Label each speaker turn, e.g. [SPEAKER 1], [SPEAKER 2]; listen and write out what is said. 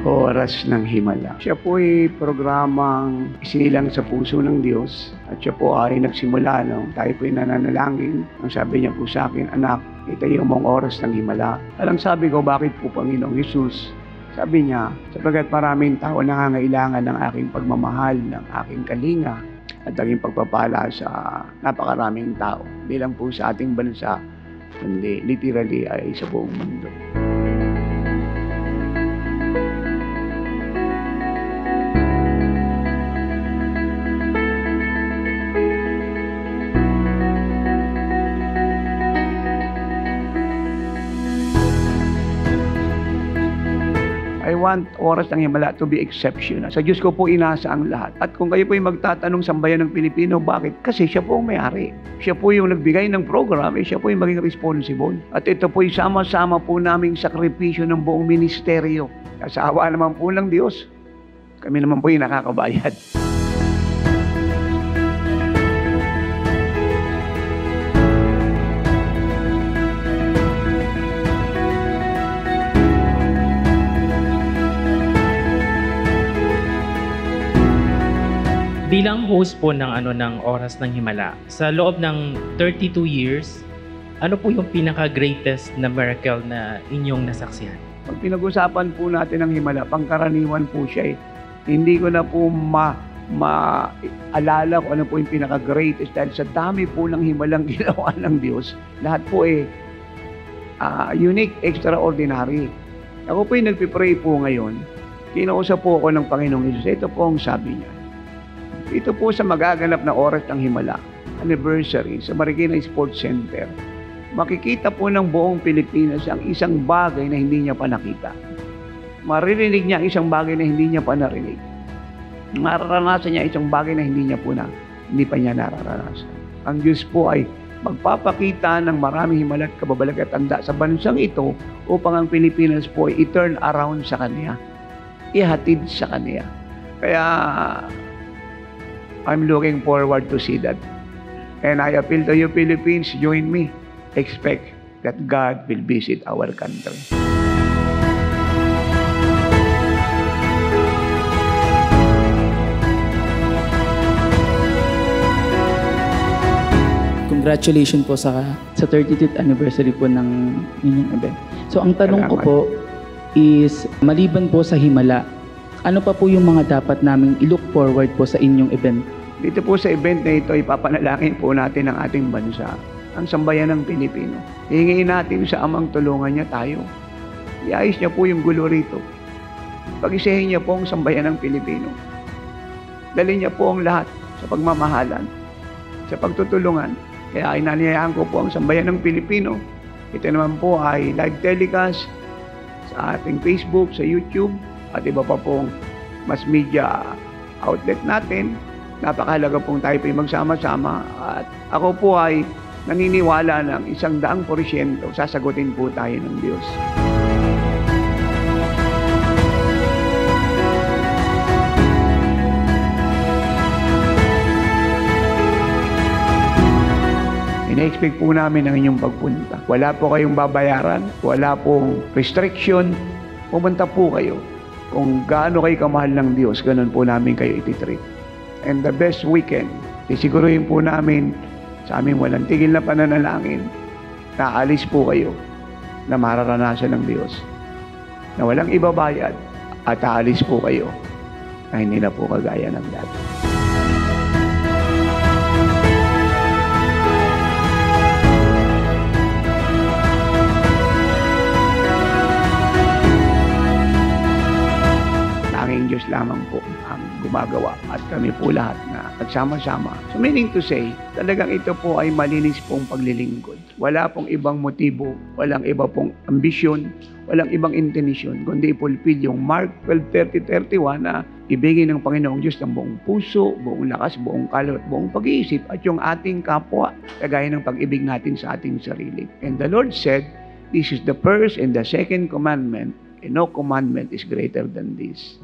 [SPEAKER 1] Oras ng Himala. Siya po ay programang isinilang sa puso ng Diyos at siya po ay nagsimula nung tayo po ay nananalangin. Ang sabi niya po sa akin, anak, itayo mo ang oras ng Himala. Alang sabi ko, bakit po Panginoong Hesus? Sabi niya, sapagkat maraming tao nangangailangan ng aking pagmamahal, ng aking kalinga at aking pagpapala sa napakaraming tao. Hindi lang po sa ating bansa, kundi literally ay sa buong mundo. I want oras ng Himala to be exceptional. Sa Diyos ko po inasa ang lahat. At kung kayo po yung magtatanong sa bayan ng Pilipino, bakit? Kasi siya po ang may-ari. Siya po yung nagbigay ng program, siya po yung maging responsible. At ito po yung sama-sama po naming sakripisyo ng buong ministeryo. Sa awa naman po ng Diyos, kami naman po yung nakakabayad.
[SPEAKER 2] Bilang host po ng Oras ng Himala, sa loob ng 32 years, ano po yung pinaka-greatest na miracle na inyong nasaksihan?
[SPEAKER 1] Pag pinag-usapan po natin ang Himala, pangkaraniwan po siya eh. Hindi ko na po maalala kung ano po yung pinaka-greatest dahil sa dami po ng himalang ginawa ng Diyos. Lahat po eh unique, extraordinary. Ako po yung nagpipray po ngayon. Kinausap po ako ng Panginoong Hesus. Ito po ang sabi niya. Ito po sa magaganap na Oras ng Himala, anniversary sa Marikina Sports Center. Makikita po ng buong Pilipinas ang isang bagay na hindi niya pa nakita. Maririnig niya ang isang bagay na hindi niya pa narinig. Mararanasan niya isang bagay na hindi pa niya nararanasan. Ang Diyos po ay magpapakita ng maraming himala at kababalaghan at tanda sa bansang ito upang ang Pilipinas po ay i-turn around sa Kanya. Ihatid sa Kanya. Kaya I'm looking forward to see that. And I appeal to you Philippines, join me. Expect that God will visit our country.
[SPEAKER 3] Congratulations po sa 32th anniversary po ng inyong event. So ang tanong ko po is, maliban po sa Himala, ano pa po yung mga dapat naming i-look forward po sa inyong event?
[SPEAKER 1] Dito po sa event na ito, ipapanalangin po natin ang ating bansa, ang sambayan ng Pilipino. Hingin natin sa Amang tulungan niya tayo. Iayos niya po yung gulo rito. Pag-isahin niya po ang sambayan ng Pilipino. Dali niya po ang lahat sa pagmamahalan, sa pagtutulungan. Kaya inanyayahan ko po ang sambayan ng Pilipino. Ito naman po ay live telecast sa ating Facebook, sa YouTube, at iba pa pong mass media outlet natin. Napakahalaga pong tayo po magsama-sama. At ako po ay naniniwala ng 100% sasagutin po tayo ng Diyos. Ina-expect po namin ang inyong pagpunta. Wala po kayong babayaran, wala pong restriction. Pumunta po kayo. Kung gaano kayo kamahal ng Diyos, ganun po namin kayo ititreat. And the best weekend, sisiguruhin po namin sa aming walang tigil na pananalangin na alis po kayo na mararanasan ng Diyos. Na walang ibabayad at aalis po kayo na hindi na po kagaya ng dati. Diyos lamang po ang gumagawa at kami po lahat na nagsama-sama. So meaning to say, talagang ito po ay malinis pong paglilingkod. Wala pong ibang motibo, walang iba pong ambisyon, walang ibang intention, kundi fulfill yung Mark 12:30-31 na ibigin ng Panginoong Diyos ng buong puso, buong lakas, buong kaloob, buong pag-iisip at yung ating kapwa, kagaya ng pag-ibig natin sa ating sarili. And the Lord said, this is the first and the second commandment, and no commandment is greater than this.